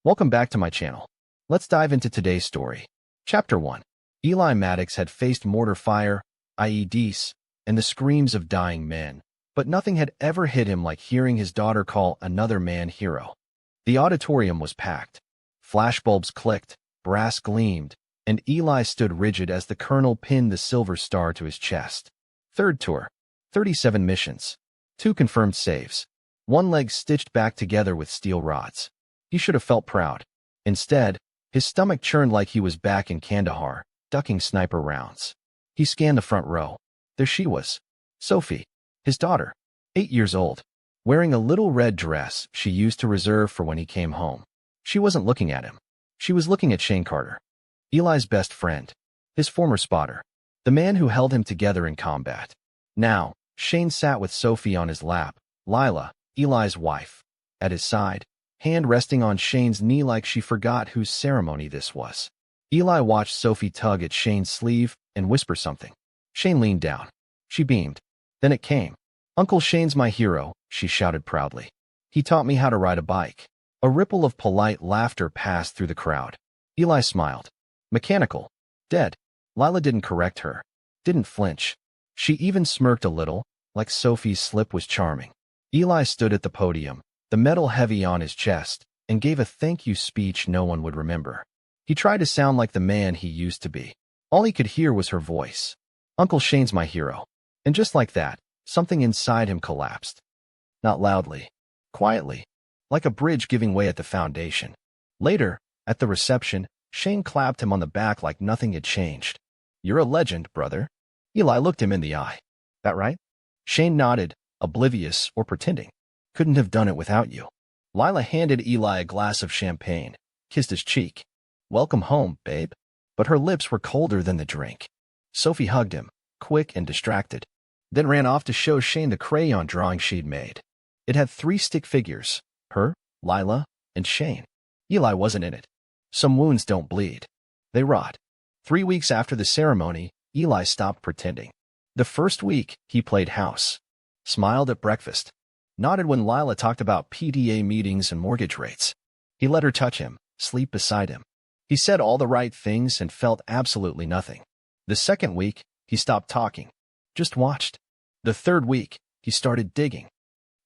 Welcome back to my channel. Let's dive into today's story. Chapter 1. Eli Maddox had faced mortar fire, IEDs, and the screams of dying men, but nothing had ever hit him like hearing his daughter call another man hero. The auditorium was packed. Flashbulbs clicked, brass gleamed, and Eli stood rigid as the colonel pinned the silver star to his chest. Third tour. 37 missions. 2 confirmed saves. 1 leg stitched back together with steel rods. He should have felt proud. Instead, his stomach churned like he was back in Kandahar, ducking sniper rounds. He scanned the front row. There she was. Sophie, his daughter, 8 years old, wearing a little red dress she used to reserve for when he came home. She wasn't looking at him. She was looking at Shane Carter, Eli's best friend, his former spotter, the man who held him together in combat. Now, Shane sat with Sophie on his lap, Lila, Eli's wife, at his side, hand resting on Shane's knee like she forgot whose ceremony this was. Eli watched Sophie tug at Shane's sleeve and whisper something. Shane leaned down. She beamed. Then it came. "Uncle Shane's my hero," she shouted proudly. "He taught me how to ride a bike." A ripple of polite laughter passed through the crowd. Eli smiled. Mechanical. Dead. Lila didn't correct her. Didn't flinch. She even smirked a little, like Sophie's slip was charming. Eli stood at the podium, the medal heavy on his chest, and gave a thank you speech no one would remember. He tried to sound like the man he used to be. All he could hear was her voice. "Uncle Shane's my hero." And just like that, something inside him collapsed. Not loudly. Quietly. Like a bridge giving way at the foundation. Later, at the reception, Shane clapped him on the back like nothing had changed. "You're a legend, brother." Eli looked him in the eye. "That right?" Shane nodded, oblivious or pretending. "Couldn't have done it without you." Lila handed Eli a glass of champagne, kissed his cheek. "Welcome home, babe." But her lips were colder than the drink. Sophie hugged him, quick and distracted, then ran off to show Shane the crayon drawing she'd made. It had 3 stick figures, her, Lila, and Shane. Eli wasn't in it. Some wounds don't bleed. They rot. 3 weeks after the ceremony, Eli stopped pretending. The first week, he played house. Smiled at breakfast. Nodded when Lila talked about PTA meetings and mortgage rates. He let her touch him, sleep beside him. He said all the right things and felt absolutely nothing. The second week, he stopped talking. Just watched. The third week, he started digging.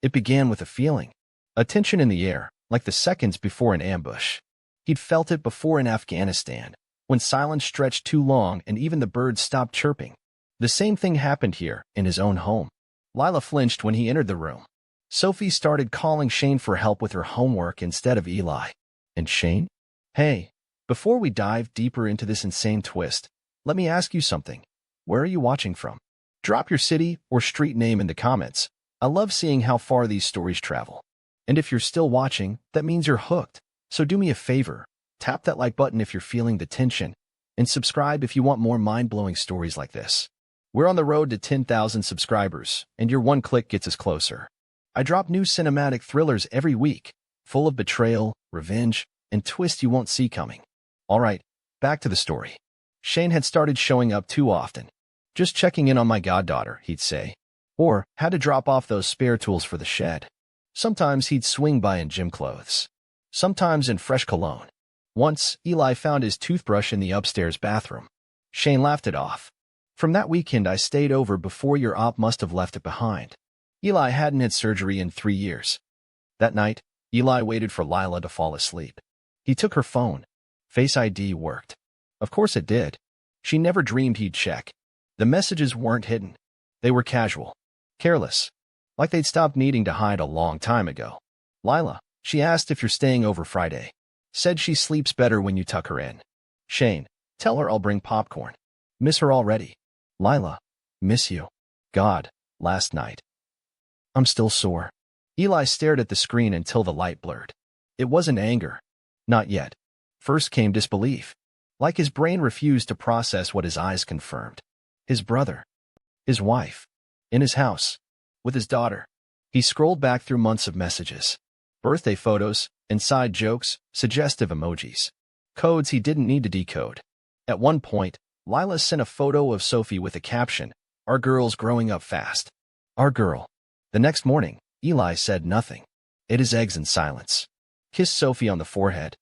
It began with a feeling. A tension in the air, like the seconds before an ambush. He'd felt it before in Afghanistan, when silence stretched too long and even the birds stopped chirping. The same thing happened here, in his own home. Lila flinched when he entered the room. Sophie started calling Shane for help with her homework instead of Eli. And Shane? "Hey, before we dive deeper into this insane twist, let me ask you something. Where are you watching from? Drop your city or street name in the comments. I love seeing how far these stories travel. And if you're still watching, that means you're hooked. So do me a favor, tap that like button if you're feeling the tension, and subscribe if you want more mind-blowing stories like this. We're on the road to 10,000 subscribers, and your one click gets us closer. I drop new cinematic thrillers every week, full of betrayal, revenge, and twists you won't see coming. All right, back to the story. Shane had started showing up too often. "Just checking in on my goddaughter," he'd say. Or, "Had to drop off those spare tools for the shed." Sometimes he'd swing by in gym clothes. Sometimes in fresh cologne. Once, Eli found his toothbrush in the upstairs bathroom. Shane laughed it off. "From that weekend I stayed over before your op must have left it behind." Eli hadn't had surgery in 3 years. That night, Eli waited for Lila to fall asleep. He took her phone. Face ID worked. Of course it did. She never dreamed he'd check. The messages weren't hidden. They were casual. Careless. Like they'd stopped needing to hide a long time ago. "Lila," she asked, "if you're staying over Friday." Said she sleeps better when you tuck her in. Shane, "Tell her I'll bring popcorn." Miss her already. Lila, "Miss you. God, last night. I'm still sore." Eli stared at the screen until the light blurred. It wasn't anger. Not yet. First came disbelief. Like his brain refused to process what his eyes confirmed. His brother. His wife. In his house. With his daughter. He scrolled back through months of messages. Birthday photos, inside jokes, suggestive emojis. Codes he didn't need to decode. At one point, Lila sent a photo of Sophie with a caption, "Our girl's growing up fast." Our girl. The next morning, Eli said nothing. Ate his eggs in silence. Kissed Sophie on the forehead.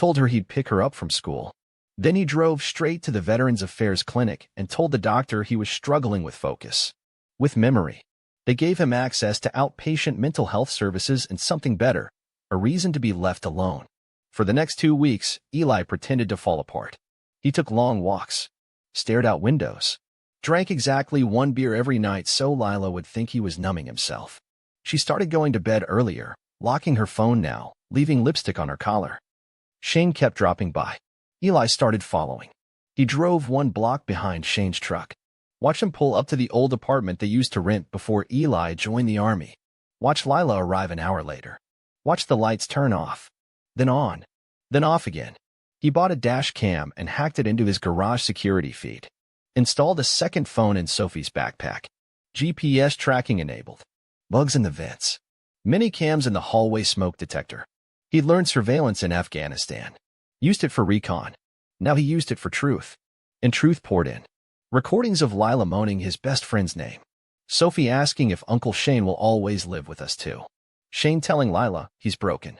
told her he'd pick her up from school. Then he drove straight to the Veterans Affairs Clinic and told the doctor he was struggling with focus, with memory. They gave him access to outpatient mental health services and something better, a reason to be left alone. For the next 2 weeks, Eli pretended to fall apart. He took long walks, stared out windows, drank exactly 1 beer every night so Lila would think he was numbing himself. She started going to bed earlier, locking her phone now, leaving lipstick on her collar. Shane kept dropping by. Eli started following. He drove 1 block behind Shane's truck. Watched him pull up to the old apartment they used to rent before Eli joined the army. Watched Lila arrive an hour later. Watched the lights turn off, then on, then off again. He bought a dash cam and hacked it into his garage security feed. Installed a second phone in Sophie's backpack. GPS tracking enabled. Bugs in the vents. Mini cams in the hallway smoke detector. He'd learned surveillance in Afghanistan. Used it for recon. Now he used it for truth. And truth poured in. Recordings of Lila moaning his best friend's name. Sophie asking if Uncle Shane will always live with us too. Shane telling Lila he's broken.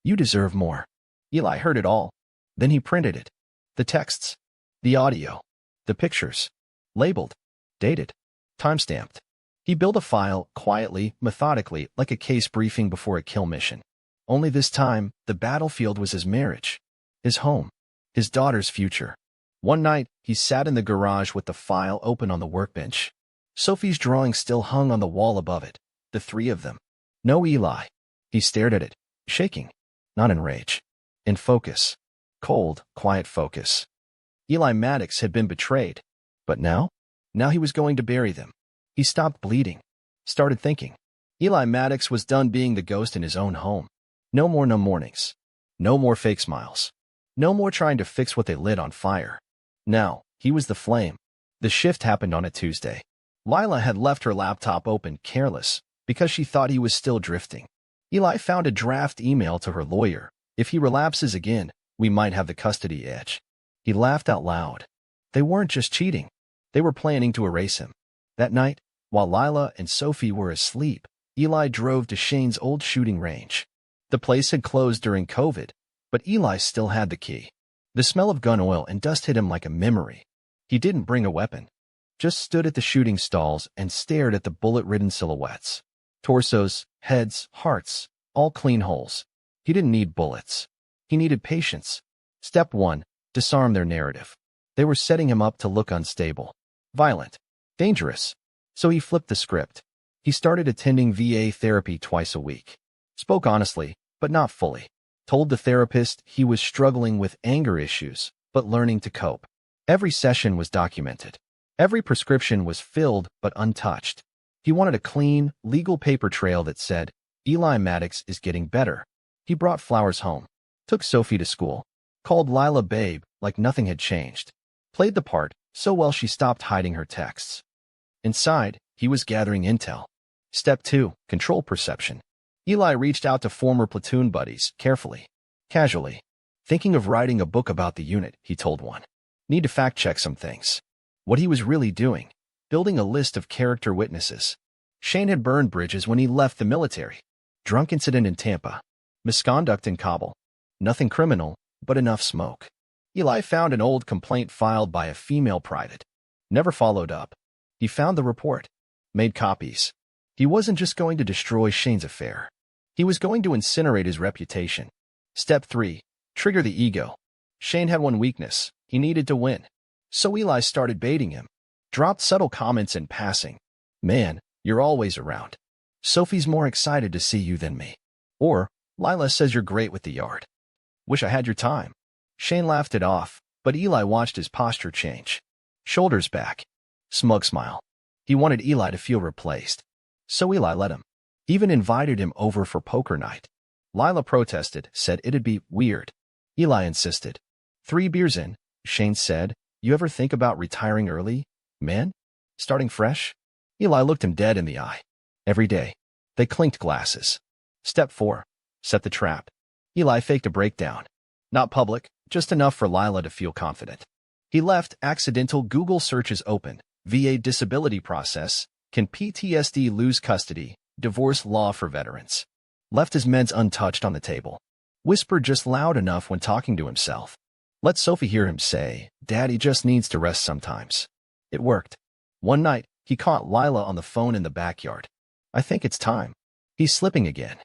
You deserve more. Eli heard it all. Then he printed it. The texts. The audio. The pictures. Labeled. Dated. Timestamped. He built a file, quietly, methodically, like a case briefing before a kill mission. Only this time, the battlefield was his marriage. His home. His daughter's future. One night, he sat in the garage with the file open on the workbench. Sophie's drawing still hung on the wall above it. The 3 of them. No Eli. He stared at it, shaking. Not in rage. In focus. Cold, quiet focus. Eli Maddox had been betrayed. But now? Now he was going to bury them. He stopped bleeding. Started thinking. Eli Maddox was done being the ghost in his own home. No more numb mornings. No more fake smiles. No more trying to fix what they lit on fire. Now, he was the flame. The shift happened on a Tuesday. Lila had left her laptop open, careless, because she thought he was still drifting. Eli found a draft email to her lawyer. If he relapses again, we might have the custody edge. He laughed out loud. They weren't just cheating. They were planning to erase him. That night, while Lila and Sophie were asleep, Eli drove to Shane's old shooting range. The place had closed during COVID, but Eli still had the key. The smell of gun oil and dust hit him like a memory. He didn't bring a weapon. Just stood at the shooting stalls and stared at the bullet-ridden silhouettes. Torsos, heads, hearts, all clean holes. He didn't need bullets. He needed patience. Step 1, disarm their narrative. They were setting him up to look unstable, violent, dangerous. So he flipped the script. He started attending VA therapy twice a week. Spoke honestly, but not fully. Told the therapist he was struggling with anger issues, but learning to cope. Every session was documented. Every prescription was filled but untouched. He wanted a clean, legal paper trail that said, Eli Maddox is getting better. He brought flowers home. Took Sophie to school. Called Lila babe like nothing had changed. Played the part so well she stopped hiding her texts. Inside, he was gathering intel. Step 2, control perception. Eli reached out to former platoon buddies, carefully, casually. Thinking of writing a book about the unit, he told one. Need to fact-check some things. What he was really doing, building a list of character witnesses. Shane had burned bridges when he left the military. Drunk incident in Tampa. Misconduct in Kabul. Nothing criminal, but enough smoke. Eli found an old complaint filed by a female private. Never followed up. He found the report. Made copies. He wasn't just going to destroy Shane's affair. He was going to incinerate his reputation. Step 3. Trigger the ego. Shane had one weakness. He needed to win. So Eli started baiting him. Dropped subtle comments in passing. Man, you're always around. Sophie's more excited to see you than me. Or, Lila says you're great with the yard. Wish I had your time. Shane laughed it off, but Eli watched his posture change. Shoulders back. Smug smile. He wanted Eli to feel replaced. So Eli let him. Even invited him over for poker night. Lila protested, said it'd be weird. Eli insisted. 3 beers in, Shane said, you ever think about retiring early, man? Starting fresh? Eli looked him dead in the eye. Every day. They clinked glasses. Step 4. Set the trap. Eli faked a breakdown. Not public, just enough for Lila to feel confident. He left accidental Google searches open. VA disability process. Can PTSD lose custody? Divorce law for veterans. Left his meds untouched on the table. whispered just loud enough when talking to himself. Let Sophie hear him say, "Daddy just needs to rest sometimes." It worked. One night, he caught Lila on the phone in the backyard. "I think it's time." He's slipping again.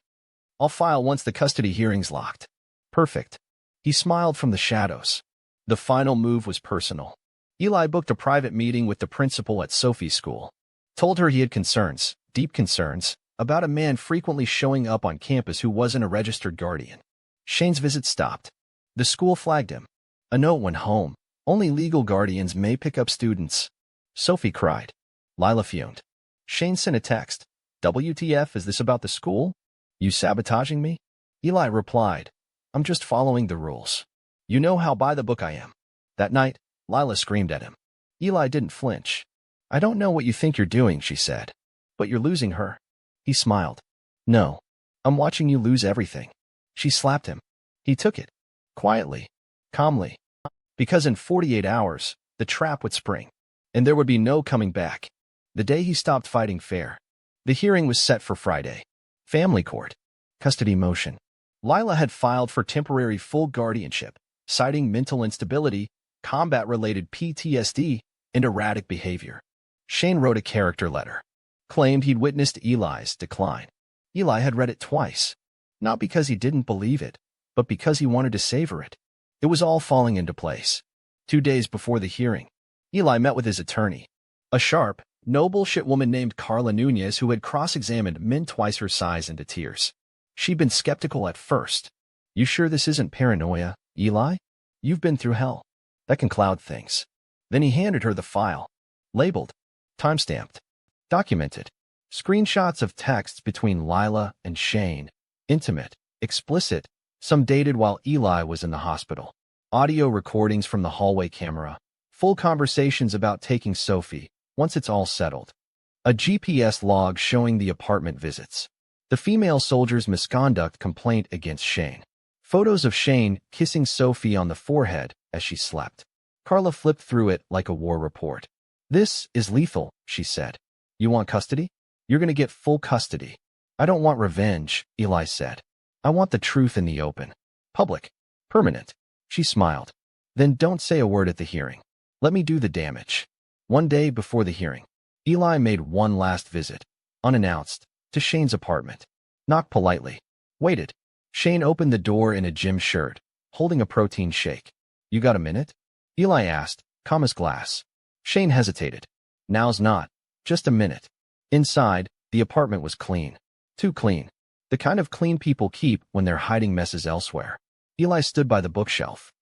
"I'll file once the custody hearing's locked." "Perfect." He smiled from the shadows. The final move was personal. Eli booked a private meeting with the principal at Sophie's school. Told her he had concerns, deep concerns, about a man frequently showing up on campus who wasn't a registered guardian. Shane's visit stopped. The school flagged him. A note went home. Only legal guardians may pick up students. Sophie cried. Lila fumed. Shane sent a text. "WTF, is this about the school? You sabotaging me?" Eli replied, "I'm just following the rules. You know how by the book I am." That night, Lila screamed at him. Eli didn't flinch. "I don't know what you think you're doing," she said. "But you're losing her." He smiled. "No. I'm watching you lose everything." She slapped him. He took it. Quietly. Calmly. Because in 48 hours, the trap would spring. And there would be no coming back. The day he stopped fighting fair. The hearing was set for Friday. Family court. Custody motion. Lila had filed for temporary full guardianship, citing mental instability, combat-related PTSD, and erratic behavior. Shane wrote a character letter. Claimed he'd witnessed Eli's decline. Eli had read it twice. Not because he didn't believe it, but because he wanted to savor it. It was all falling into place. 2 days before the hearing, Eli met with his attorney, a sharp, no-bullshit woman named Carla Nunez who had cross-examined men twice her size into tears. She'd been skeptical at first. "You sure this isn't paranoia, Eli? You've been through hell. That can cloud things." Then he handed her the file. Labeled. Timestamped. Documented. Screenshots of texts between Lila and Shane. Intimate. Explicit. Some dated while Eli was in the hospital. Audio recordings from the hallway camera. Full conversations about taking Sophie, once it's all settled. A GPS log showing the apartment visits. The female soldier's misconduct complaint against Shane. Photos of Shane kissing Sophie on the forehead as she slept. Carla flipped through it like a war report. "This is lethal," she said. "You want custody? You're going to get full custody." "I don't want revenge," Eli said. "I want the truth in the open. Public. Permanent." She smiled. "Then don't say a word at the hearing. Let me do the damage." One day before the hearing, Eli made one last visit, unannounced, to Shane's apartment. Knocked politely. Waited. Shane opened the door in a gym shirt, holding a protein shake. "You got a minute?" Eli asked, calm as glass. Shane hesitated. "Now's not. Just a minute." Inside, the apartment was clean. Too clean. The kind of clean people keep when they're hiding messes elsewhere. Eli stood by the bookshelf.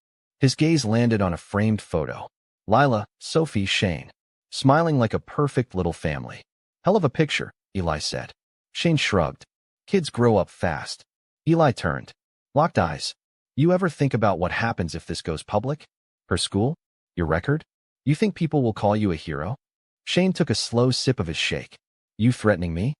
His gaze landed on a framed photo. Lila, Sophie, Shane. Smiling like a perfect little family. "Hell of a picture," Eli said. Shane shrugged. "Kids grow up fast." Eli turned. Locked eyes. "You ever think about what happens if this goes public? Her school? Your record? You think people will call you a hero?" Shane took a slow sip of his shake. "You threatening me?"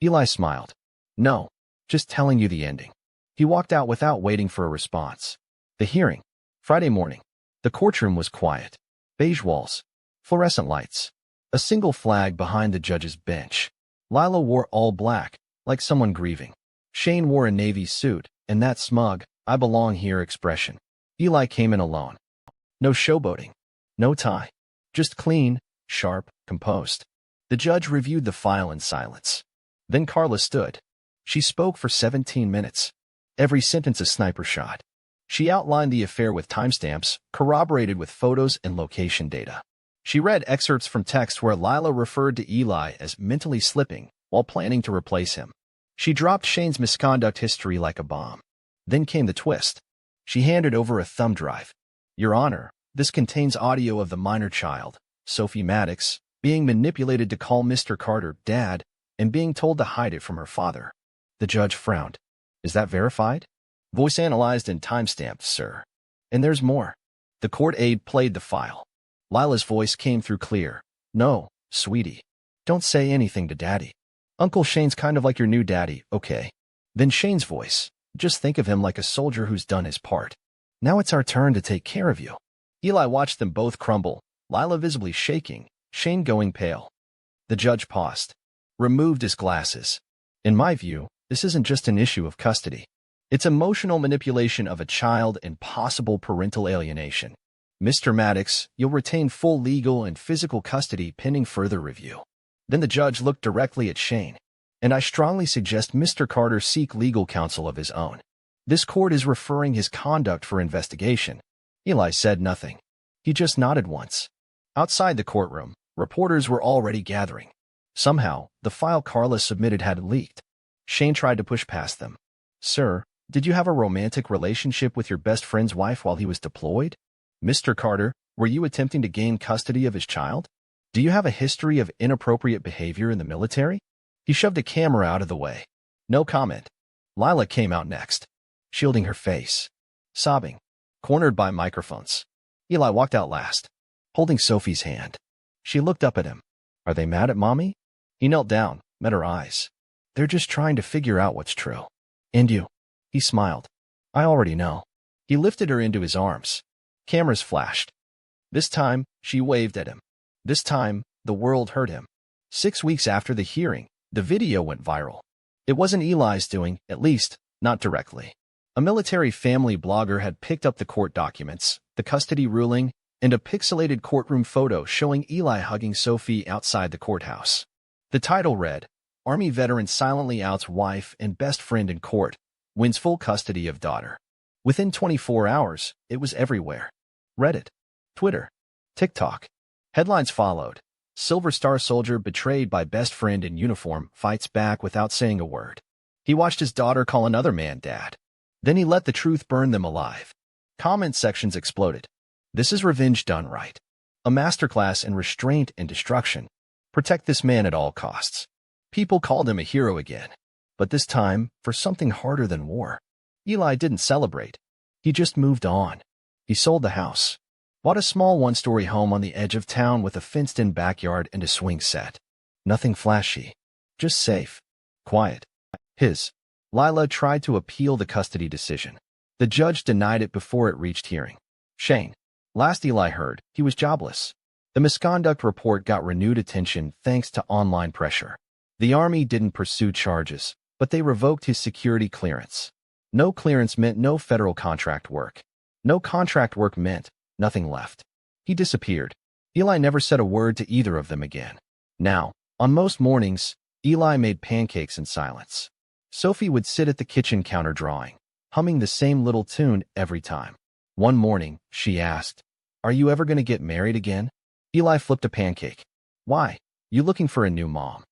Eli smiled. "No. Just telling you the ending." He walked out without waiting for a response. The hearing. Friday morning. The courtroom was quiet. Beige walls. Fluorescent lights. A single flag behind the judge's bench. Lila wore all black, like someone grieving. Shane wore a navy suit, and that smug, "I belong here" expression. Eli came in alone. No showboating. No tie. Just clean, sharp, composed. The judge reviewed the file in silence. Then Carla stood. She spoke for 17 minutes. Every sentence a sniper shot. She outlined the affair with timestamps, corroborated with photos and location data. She read excerpts from text where Lila referred to Eli as mentally slipping while planning to replace him. She dropped Shane's misconduct history like a bomb. Then came the twist. She handed over a thumb drive. "Your Honor, this contains audio of the minor child, Sophie Maddox, being manipulated to call Mr. Carter Dad and being told to hide it from her father." The judge frowned. "Is that verified?" "Voice analyzed and timestamped, sir." "And there's more." The court aide played the file. Lila's voice came through clear. "No, sweetie. Don't say anything to Daddy. Uncle Shane's kind of like your new daddy, okay?" Then Shane's voice. "Just think of him like a soldier who's done his part. Now it's our turn to take care of you." Eli watched them both crumble, Lila visibly shaking, Shane going pale. The judge paused. Removed his glasses. "In my view, this isn't just an issue of custody. It's emotional manipulation of a child and possible parental alienation. Mr. Maddox, you'll retain full legal and physical custody pending further review. Then the judge looked directly at Shane. And I strongly suggest Mr. Carter seek legal counsel of his own. This court is referring his conduct for investigation. Eli said nothing. He just nodded once. Outside the courtroom, reporters were already gathering. Somehow, the file Carla submitted had leaked. Shane tried to push past them. Sir, did you have a romantic relationship with your best friend's wife while he was deployed? Mr. Carter, were you attempting to gain custody of his child? Do you have a history of inappropriate behavior in the military? He shoved a camera out of the way. No comment. Lila came out next, shielding her face, sobbing, cornered by microphones. Eli walked out last, holding Sophie's hand. She looked up at him. Are they mad at Mommy? He knelt down, met her eyes. They're just trying to figure out what's true. And you? He smiled. I already know. He lifted her into his arms. Cameras flashed. This time, she waved at him. This time, the world heard him. 6 weeks after the hearing, the video went viral. It wasn't Eli's doing, at least, not directly. A military family blogger had picked up the court documents, the custody ruling, and a pixelated courtroom photo showing Eli hugging Sophie outside the courthouse. The title read, Army veteran silently outs wife and best friend in court, wins full custody of daughter. Within 24 hours, it was everywhere. Reddit, Twitter, TikTok. Headlines followed. Silver Star soldier betrayed by best friend in uniform fights back without saying a word. He watched his daughter call another man dad. Then he let the truth burn them alive. Comment sections exploded. This is revenge done right. A masterclass in restraint and destruction. Protect this man at all costs. People called him a hero again. But this time, for something harder than war. Eli didn't celebrate. He just moved on. He sold the house. Bought a small one-story home on the edge of town with a fenced-in backyard and a swing set. Nothing flashy. Just safe. Quiet. Lila tried to appeal the custody decision. The judge denied it before it reached hearing. Shane. Last Eli heard, he was jobless. The misconduct report got renewed attention thanks to online pressure. The Army didn't pursue charges, but they revoked his security clearance. No clearance meant no federal contract work. No contract work meant nothing left. He disappeared. Eli never said a word to either of them again. Now, on most mornings, Eli made pancakes in silence. Sophie would sit at the kitchen counter drawing, humming the same little tune every time. One morning, she asked, Are you ever going to get married again? Eli flipped a pancake. Why? You looking for a new mom?